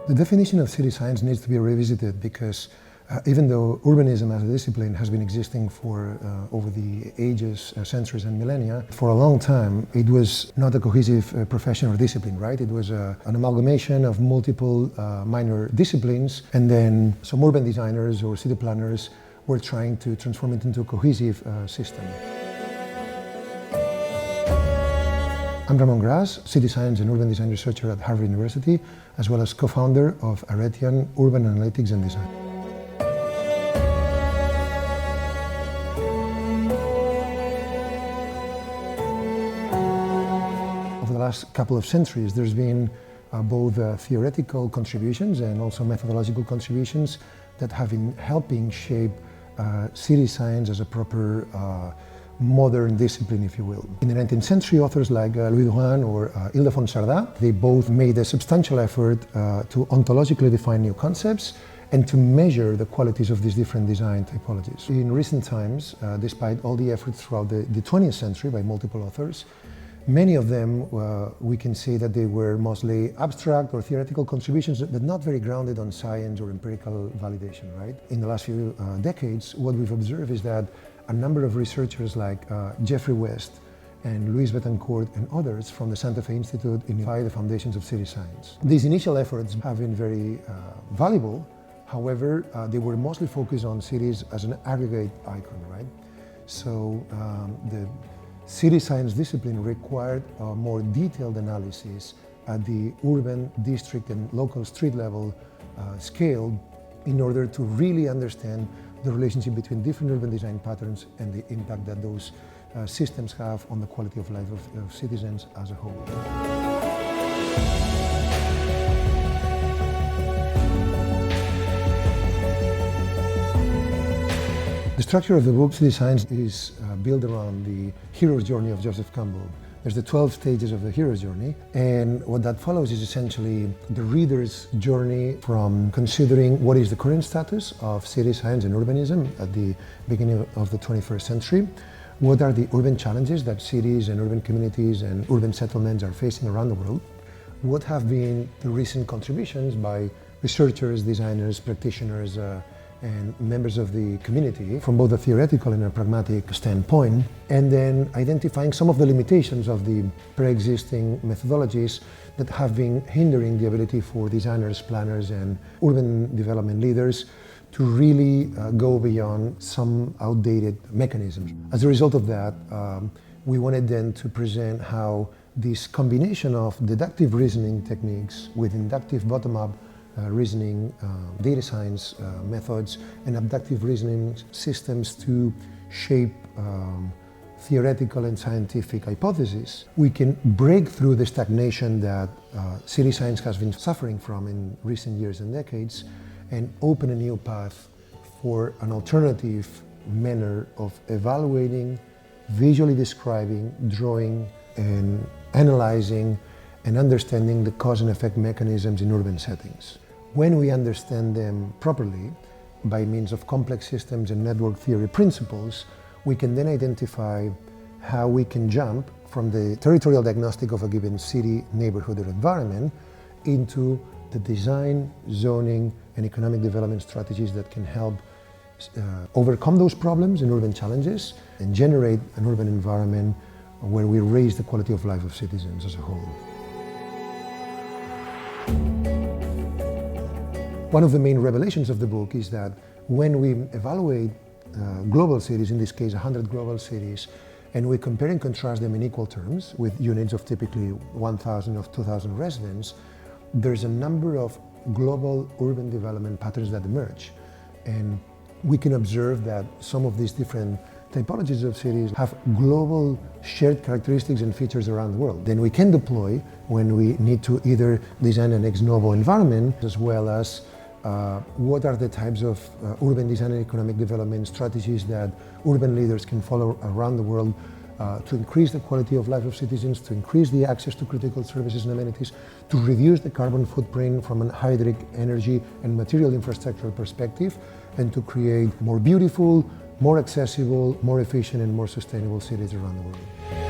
The definition of city science needs to be revisited because even though urbanism as a discipline has been existing for over the ages, centuries and millennia, for a long time it was not a cohesive profession or discipline, right? It was an amalgamation of multiple minor disciplines, and then some urban designers or city planners were trying to transform it into a cohesive system. I'm Ramon Gras, city science and urban design researcher at Harvard University, as well as co-founder of Aretian Urban Analytics and Design. Over the last couple of centuries, there's been both theoretical contributions and also methodological contributions that have been helping shape city science as a proper modern discipline, if you will. In the 19th century, authors like Louis Duran or Ildefons Cerdà, they both made a substantial effort to ontologically define new concepts and to measure the qualities of these different design typologies. In recent times, despite all the efforts throughout the 20th century by multiple authors, many of them, we can say that they were mostly abstract or theoretical contributions, but not very grounded on science or empirical validation, right? In the last few decades, what we've observed is that a number of researchers like Jeffrey West and Luis Betancourt and others from the Santa Fe Institute identify the foundations of city science. These initial efforts have been very valuable. However, they were mostly focused on cities as an aggregate icon, right? So the city science discipline required a more detailed analysis at the urban, district and local street level scale in order to really understand the relationship between different urban design patterns and the impact that those systems have on the quality of life of citizens as a whole. The structure of the book, City Science, is built around the hero's journey of Joseph Campbell. There's the 12 stages of the hero's journey, and what that follows is essentially the reader's journey from considering what is the current status of city science and urbanism at the beginning of the 21st century, what are the urban challenges that cities and urban communities and urban settlements are facing around the world, what have been the recent contributions by researchers, designers, practitioners, and members of the community from both a theoretical and a pragmatic standpoint, and then identifying some of the limitations of the pre-existing methodologies that have been hindering the ability for designers, planners, and urban development leaders to really go beyond some outdated mechanisms. As a result of that, we wanted then to present how this combination of deductive reasoning techniques with inductive bottom-up reasoning, data science methods, and abductive reasoning systems to shape theoretical and scientific hypotheses, we can break through the stagnation that city science has been suffering from in recent years and decades and open a new path for an alternative manner of evaluating, visually describing, drawing, and analyzing and understanding the cause and effect mechanisms in urban settings. When we understand them properly, by means of complex systems and network theory principles, we can then identify how we can jump from the territorial diagnostic of a given city, neighborhood, or environment into the design, zoning, and economic development strategies that can help overcome those problems and urban challenges and generate an urban environment where we raise the quality of life of citizens as a whole. One of the main revelations of the book is that when we evaluate global cities, in this case 100 global cities, and we compare and contrast them in equal terms with units of typically 1,000 or 2,000 residents, there's a number of global urban development patterns that emerge. And we can observe that some of these different typologies of cities have global shared characteristics and features around the world. Then we can deploy when we need to either design an ex novo environment, as well as what are the types of urban design and economic development strategies that urban leaders can follow around the world to increase the quality of life of citizens, to increase the access to critical services and amenities, to reduce the carbon footprint from an hydric, energy and material infrastructure perspective, and to create more beautiful, more accessible, more efficient and more sustainable cities around the world.